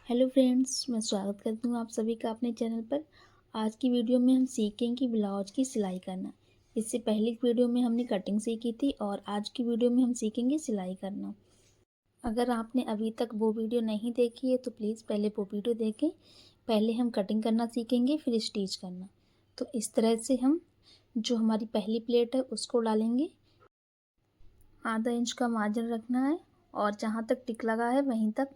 Hello friends, मैं स्वागत करती हूँ आप सभी का अपने चैनल पर। आज की वीडियो में हम सीखेंगे कि ब्लाउज की सिलाई करना। इससे पहले की वीडियो में हमने कटिंग सीखी थी और आज की वीडियो में हम सीखेंगे सिलाई करना। अगर आपने अभी तक वो वीडियो नहीं देखी है तो प्लीज़ पहले वो वीडियो देखें। पहले हम कटिंग करना सीखेंगे, फिर स्टिच करना। तो इस तरह से हम जो हमारी पहली प्लेट है उसको डालेंगे। आधा इंच का मार्जिन रखना है और जहाँ तक टिक लगा है वहीं तक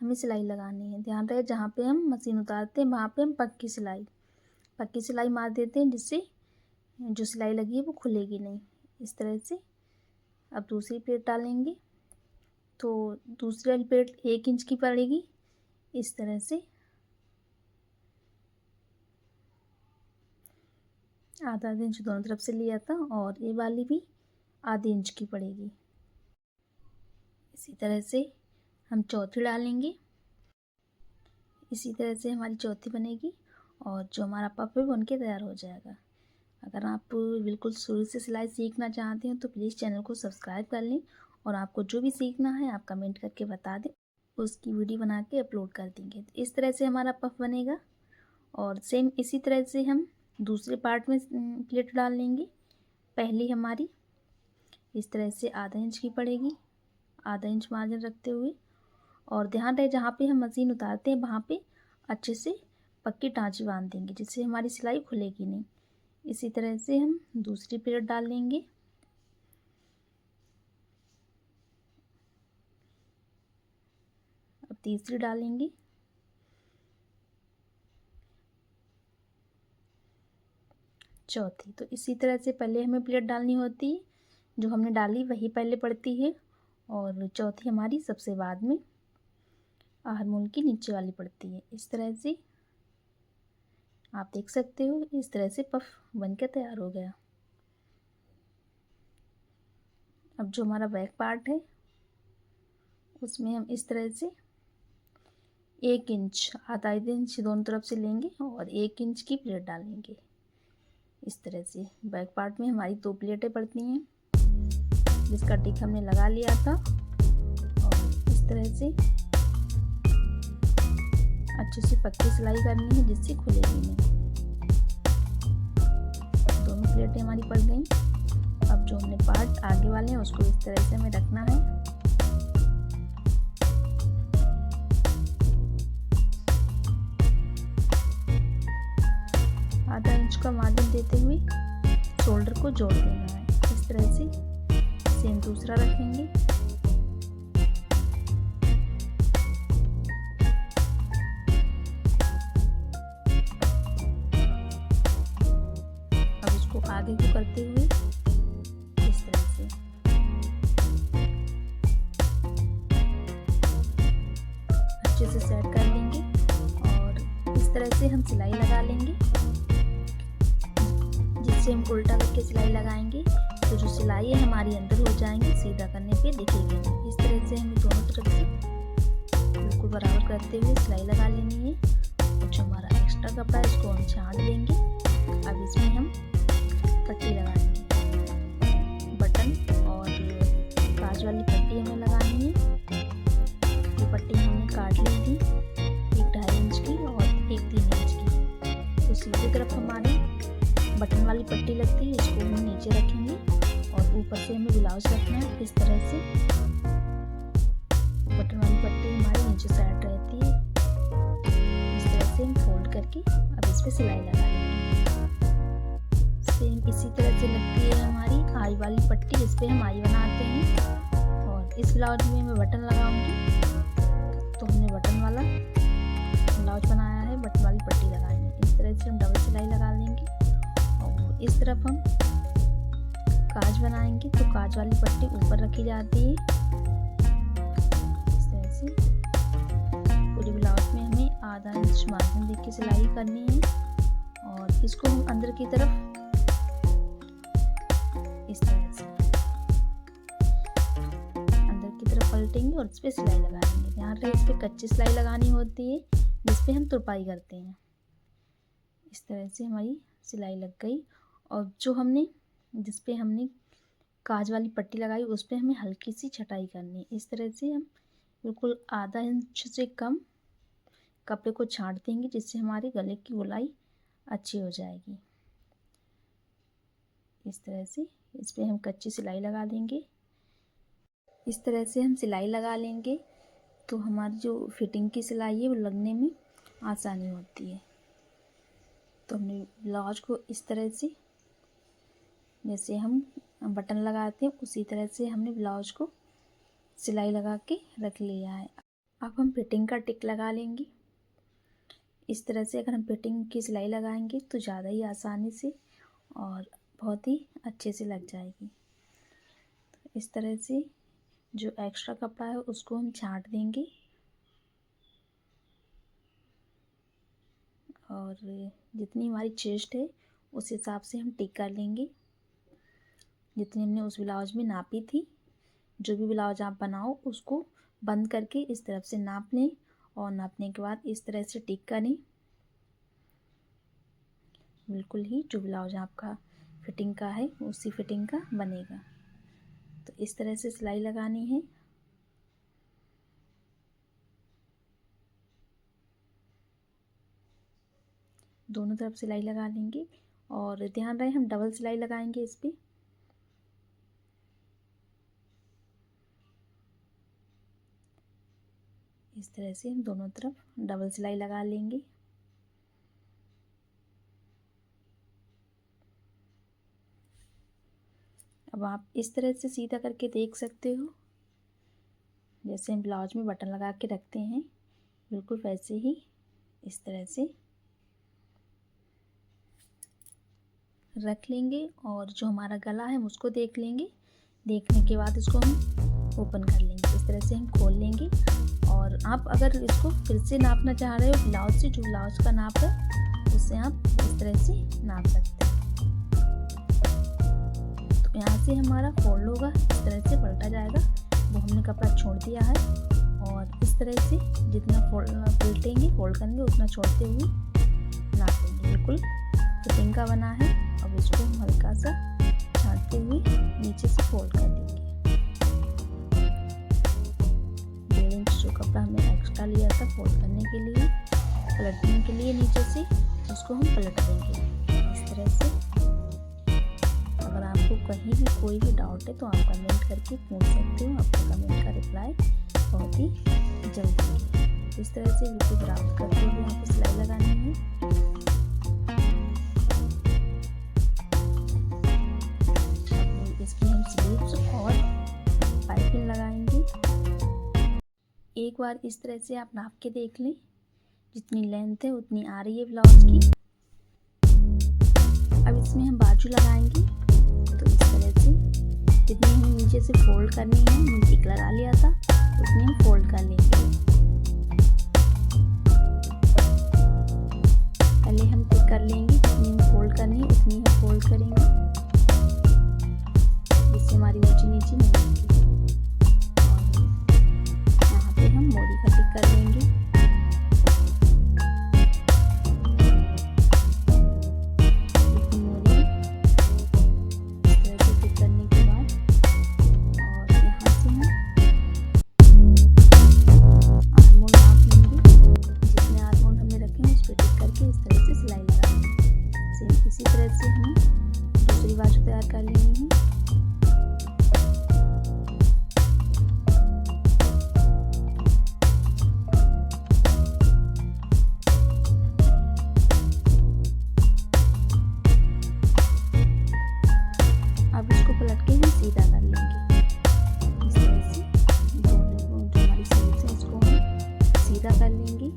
हमें सिलाई लगानी है। ध्यान रहे जहाँ पे हम मशीन उतारते हैं वहाँ पे हम पक्की सिलाई मार देते हैं, जिससे जो सिलाई लगी है वो खुलेगी नहीं। इस तरह से अब दूसरी प्लेट डालेंगे तो दूसरी वाली प्लेट 1 इंच की पड़ेगी। इस तरह से आधा इंच दोनों तरफ से लिया था और ये वाली भी आधे इंच की पड़ेगी। इसी तरह से हम चौथी डालेंगे। इसी तरह से हमारी चौथी बनेगी और जो हमारा पफ है वो बनके तैयार हो जाएगा। अगर आप बिल्कुल शुरू से सिलाई सीखना चाहते हैं तो प्लीज़ चैनल को सब्सक्राइब कर लें और आपको जो भी सीखना है आप कमेंट करके बता दें, उसकी वीडियो बना के अपलोड कर देंगे। तो इस तरह से हमारा पफ बनेगा और सेम इसी तरह से हम दूसरे पार्ट में प्लेट डाल लेंगे। पहली हमारी इस तरह से आधा इंच की पड़ेगी, आधा इंच मार्जिन रखते हुए। और ध्यान रहे जहाँ पे हम मशीन उतारते हैं वहाँ पे अच्छे से पक्की टाँची बांध देंगे, जिससे हमारी सिलाई खुलेगी नहीं। इसी तरह से हम दूसरी प्लेट डाल लेंगे। अब तीसरी डालेंगे। चौथी। तो इसी तरह से पहले हमें प्लेट डालनी होती है, जो हमने डाली वही पहले पड़ती है और चौथी हमारी सबसे बाद में आहरमूल की नीचे वाली पड़ती है। इस तरह से आप देख सकते हो, इस तरह से पफ बनकर तैयार हो गया। अब जो हमारा बैक पार्ट है उसमें हम इस तरह से 1 इंच, आधा इंच दोनों तरफ से लेंगे और 1 इंच की प्लेट डालेंगे। इस तरह से बैक पार्ट में हमारी 2 प्लेटें पड़ती हैं, जिसका टिक हमने लगा लिया था। और इस तरह से अच्छे से पक्की सिलाई करनी है, जिससे खुलेगी नहीं। दोनों प्लेटें हमारी पड़ गई। अब जो हमने पार्ट आगे वाले हैं उसको इस तरह से हमें रखना है। आधा इंच का मार्जिन देते हुए शोल्डर को जोड़ देना है। इस तरह से सेम दूसरा रखेंगे। अब उसको आगे को करते हुए इस तरह से अच्छे से सेट कर लेंगे और इस तरह से हम सिलाई लगा लेंगे। जिससे हम उल्टा करके सिलाई लगाएंगे तो जो सिलाई है हमारी अंदर हो जाएंगी, सीधा करने पे दिखेगी नहीं। इस तरह से हमें दोनों तरफ से बिल्कुल बराबर करते हुए सिलाई लगा लेनी है। और जो हमारा एक्स्ट्रा कपड़ा है इसको हम छान लेंगे। अब इसमें हम पट्टी लगाएंगे। बटन और काज वाली पट्टी हमें लगानी है। ये पट्टी हमने काट ली थी, एक 2.5 इंच की और एक 3 इंच की। तो सीधी तरफ हमारी बटन वाली पट्टी लगती है, इसको हम नीचे रखेंगे और ऊपर से हमें ब्लाउज रखना है। इस तरह से बटन वाली पट्टी हमारी नीचे साइड रहती है। इस तरह से हम फोल्ड करके अब इस पे सिलाई लगा लेंगे। सेम इसी तरह से लगती है हमारी आई वाली पट्टी, इस पे हम आई बनाते हैं। और इस ब्लाउज में मैं बटन लगाऊंगी, तो हमने बटन वाला ब्लाउज बनाया है, बटन वाली पट्टी लगाएंगे। इस तरह से हम डबल सिलाई लगा लेंगे। और इस तरफ हम काज बनाएंगे तो काज वाली पट्टी ऊपर रखी जाती है। इस तरह से पूरे ब्लाउज में हमें आधा इंच मार्जिन देके सिलाई करनी है और इसको हम अंदर की तरफ इस तरह से अंदर की तरफ पलटेंगे और इस पे सिलाई लगा देंगे। ध्यान रहे इस पे कच्ची सिलाई लगानी होती है, जिस पे हम तुरपाई करते हैं। इस तरह से हमारी सिलाई लग गई और जो हमने जिस पे हमने काज वाली पट्टी लगाई उस पे हमें हल्की सी छटाई करनी है। इस तरह से हम बिल्कुल आधा इंच से कम कपड़े को छाँट देंगे, जिससे हमारे गले की गोलाई अच्छी हो जाएगी। इस तरह से इस पर हम कच्ची सिलाई लगा देंगे। इस तरह से हम सिलाई लगा लेंगे तो हमारी जो फिटिंग की सिलाई है वो लगने में आसानी होती है। तो हमने ब्लाउज को इस तरह से, जैसे हम बटन लगाते हैं उसी तरह से हमने ब्लाउज को सिलाई लगा के रख लिया है। अब हम फिटिंग का टिक लगा लेंगे। इस तरह से अगर हम फिटिंग की सिलाई लगाएंगे तो ज़्यादा ही आसानी से और बहुत ही अच्छे से लग जाएगी। इस तरह से जो एक्स्ट्रा कपड़ा है उसको हम छाँट देंगे और जितनी हमारी चेस्ट है उस हिसाब से हम टिक कर लेंगे, जितनी हमने उस ब्लाउज में नापी थी। जो भी ब्लाउज आप बनाओ उसको बंद करके इस तरफ से नाप लें और नापने के बाद इस तरह से टिक करें। बिल्कुल ही जो ब्लाउज आपका फिटिंग का है उसी फिटिंग का बनेगा। तो इस तरह से सिलाई लगानी है। दोनों तरफ सिलाई लगा लेंगे और ध्यान रहे हम डबल सिलाई लगाएंगे इस पर। इस तरह से हम दोनों तरफ डबल सिलाई लगा लेंगे। अब आप इस तरह से सीधा करके देख सकते हो, जैसे हम ब्लाउज में बटन लगा के रखते हैं बिल्कुल वैसे ही इस तरह से रख लेंगे और जो हमारा गला है हम उसको देख लेंगे। देखने के बाद इसको हम ओपन कर लेंगे। इस तरह से हम खोल लेंगे और आप अगर इसको फिर से नापना चाह रहे हो ब्लाउज से, जो ब्लाउज का नाप है उससे आप इस तरह से नाप सकते हैं। तो यहाँ से हमारा फोल्ड होगा, इस तरह से पलटा जाएगा। वो हमने कपड़ा छोड़ दिया है और इस तरह से जितना पलटेंगे फोल्ड करेंगे उतना छोड़ते हुए नापेंगे। बिल्कुल फिटिंग का बना है। अब इसको हम हल्का सा छाँटते हुए नीचे से फोल्ड कर देंगे। 1.5 इंच जो कपड़ा हमने एक्स्ट्रा लिया था फोल्ड करने के लिए, पलटने के लिए नीचे से, उसको हम पलट देंगे इस तरह से। अगर आपको कहीं भी कोई भी डाउट है तो आप कमेंट करके पूछ सकते हो। आपको कमेंट का रिप्लाई बहुत ही जल्दी है। इस तरह से बिल्कुल बराबर करते हुए आपको सिलाई लगानी है। इसकी हम स्लीव्स और पाइपिंग लगाएंगे। एक बार इस तरह से आप नाप के देख लें, जितनी लेंथ है उतनी आ रही है ब्लाउज की। अब इसमें हम बाजू लगाएंगे तो इस तरह से जितनी हमें नीचे से फोल्ड करनी है, हमने टिक लगा लिया था, उतनी हम फोल्ड कर लेंगे। पहले हम टिक कर लेंगे, जितनी हम फोल्ड करनी है उतनी हम फोल्ड करेंगे, जिससे हमारी ऊंची नीची नहीं होगी। और यहाँ पे हम मोड़ी का टिक कर लेंगे। मोड़ी इस तरह से टिक करने के बाद और यहाँ से हम आर्मोल नाप लेंगे। जितने आर्मोल हमने रखे हैं उस पर टिक करके इस तरह से सिलाई लगाएंगे। सेम इसी तरह से हमें दूसरी बाजू तैयार कर लेनी है। अब इसको पलट के हम सीधा कर लेंगे इस तरह से। दोनों जो हमारी स्लीव्स है इसको हम सीधा कर लेंगे।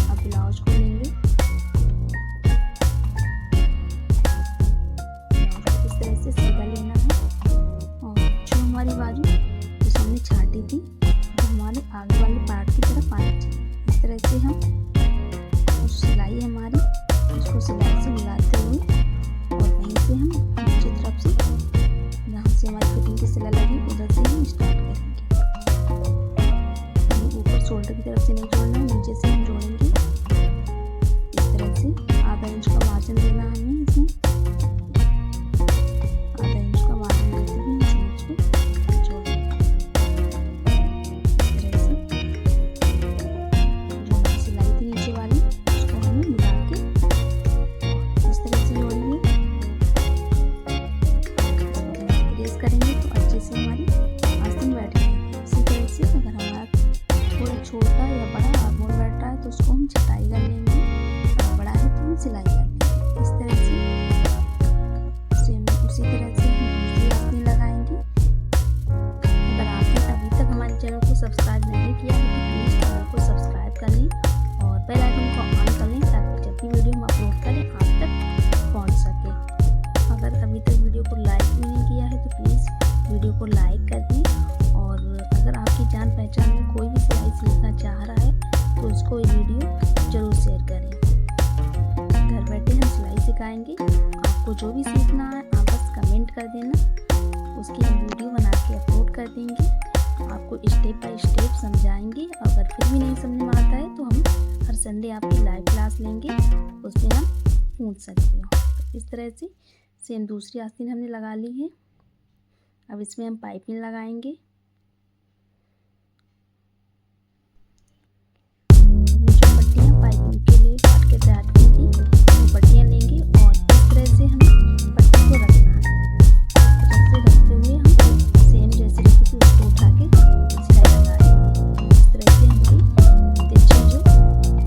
अब ब्लाउज को लेंगे, ब्लाउज को इस तरह से सीधा लेना है और जो हमारी बाजू जो हमने छाटी थी वो हमारे आगे वाले पार्ट की तरफ आनी चाहिए। इस तरह से हम जो सिलाई हमारी उसको सिलाई से मिलाते हुए और वहीं से हम नीचे तरफ से जहाँ से हमारी फिटिंग की सिलाई लगी उधर से हम स्टार्ट करेंगे। ऊपर शोल्डर की तरफ से नहीं जोड़ना, नीचे से हम जोड़ेंगे। इस तरह से ½ इंच का मार्जिन देना हमें इसमें। ½ इंच का मार्जिन देते हुए इस को जोड़ेंगे। इस तरह से जो हमारी सिलाई थी नीचे तो उसको हम छटाई कर लेंगे, और बड़ा है तो हम सिलाई कर लेंगे। इस तरह से सेम उसी तरह से हम दूसरी आस्तीन लगाएंगे। अगर आपने अभी तक हमारे चैनल को सब्सक्राइब नहीं किया है तो प्लीज़ चैनल को सब्सक्राइब कर लें और बेल आइकन को ऑन कर लें, ताकि जब भी वीडियो हम अपलोड करें आप तक पहुंच सके। अगर अभी तक वीडियो को लाइक भी नहीं किया है तो प्लीज़ वीडियो को लाइक कर दें, और अगर आपकी जान पहचान में कोई भी सिलाई सीखना चाह रहा है तो उसको ये वीडियो ज़रूर शेयर करें। घर बैठे हम सिलाई सिखाएंगे, आपको जो भी सीखना है आप बस कमेंट कर देना, उसकी हम वीडियो बना के अपलोड कर देंगे। आपको स्टेप बाय स्टेप समझाएंगे। अगर फिर भी नहीं समझ में आता है तो हम हर संडे आपकी लाइव क्लास लेंगे, उसमें हम पूछ सकते हो। तो इस तरह से सेम दूसरी आस्तीन हमने लगा ली है। अब इसमें हम पाइपिंग लगाएंगे। हमने जो पट्टियाँ पाइपिंग के लिए काट के तैयार की थी वो पट्टियाँ लेंगे, और इस तरह से हमें पट्टी को रखना है। इस तरह से रखते हुए हम सेम जैसे रखी थी उसको उठा के सिलाई लगा देंगे। इस तरह से हमारी तिरछी जो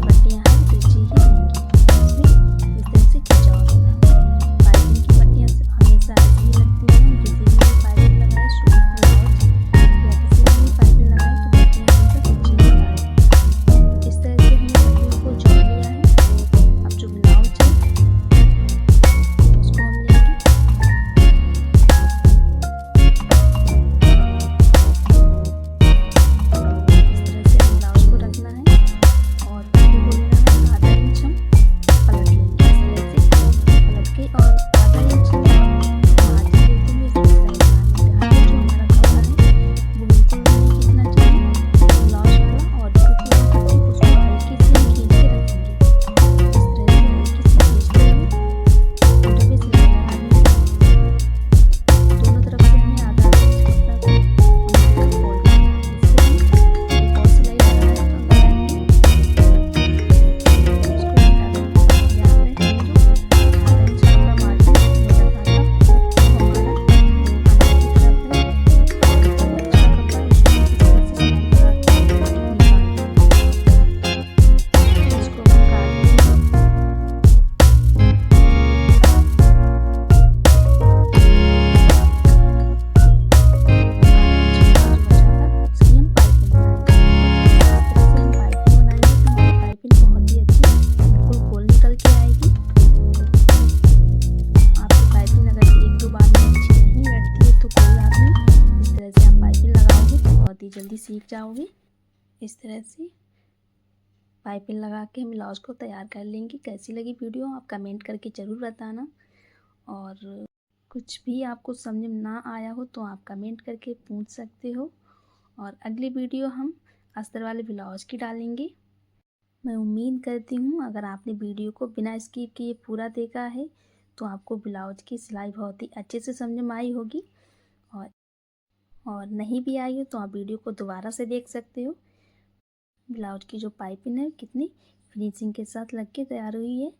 पट्टियाँ हैं तिरछी ही रहेंगी, इसमें इस तरह से खिंचाव होगा। पाइपिंग की पट्टियाँ हमेशा ऐसी ही लगती हैं। किसी भी पाइपिंग लगाए, सूट ब्लाउज या किसी भी पाइपिंग लगाए तो पट्टियाँ हमेशा तिरछी ही लगाएं। इस तरह से हमने पट्टियों को जोड़ लिया है। अब जो ब्लाउज है उसको हम लेंगे, इस तरह से हम ब्लाउज को रखना है, और पट्टी को लेना है आधा इंच हम पलट लेंगे। इस तरह से पलट के और आधा इंच हम आगे लेते हुए इसमें सिलाई लगाएंगे। आगे जो हमारा कपड़ा है वो बिल्कुल नहीं खींचना चाहिए ब्लाउज वाला, और जो पूरी पट्टी उसको हल्की से खींच के रखेंगे। इस तरह से हल्की से खींचते हुए घुटने पे सिलाई लगानी है। दोनों तरफ से हमें आधा इंच कपड़ा को फोल्ड करना है। इससे हम एक और सिलाई लगाना है तो उसको हटा देंगे। याद रहे जो आधा इंच कपड़ा मार्जिन मेरा था वो हमारा अंदर की तरफ है, और जो एक्स्ट्रा कपड़ा है उसको इस तरह से सिलाई लगा के निकाल देंगे। इसको हम काट देंगे। जल्दी सीख जाओगे। इस तरह से पाइपिंग लगा के हम ब्लाउज को तैयार कर लेंगे। कैसी लगी वीडियो आप कमेंट करके ज़रूर बताना, और कुछ भी आपको समझ में ना आया हो तो आप कमेंट करके पूछ सकते हो। और अगली वीडियो हम अस्तर वाले ब्लाउज की डालेंगे। मैं उम्मीद करती हूँ अगर आपने वीडियो को बिना स्किप किए पूरा देखा है तो आपको ब्लाउज की सिलाई बहुत ही अच्छे से समझ में आई होगी, और नहीं भी आई हो तो आप वीडियो को दोबारा से देख सकते हो। ब्लाउज की जो पाइपिंग है कितनी फिनिशिंग के साथ लग के तैयार हुई है।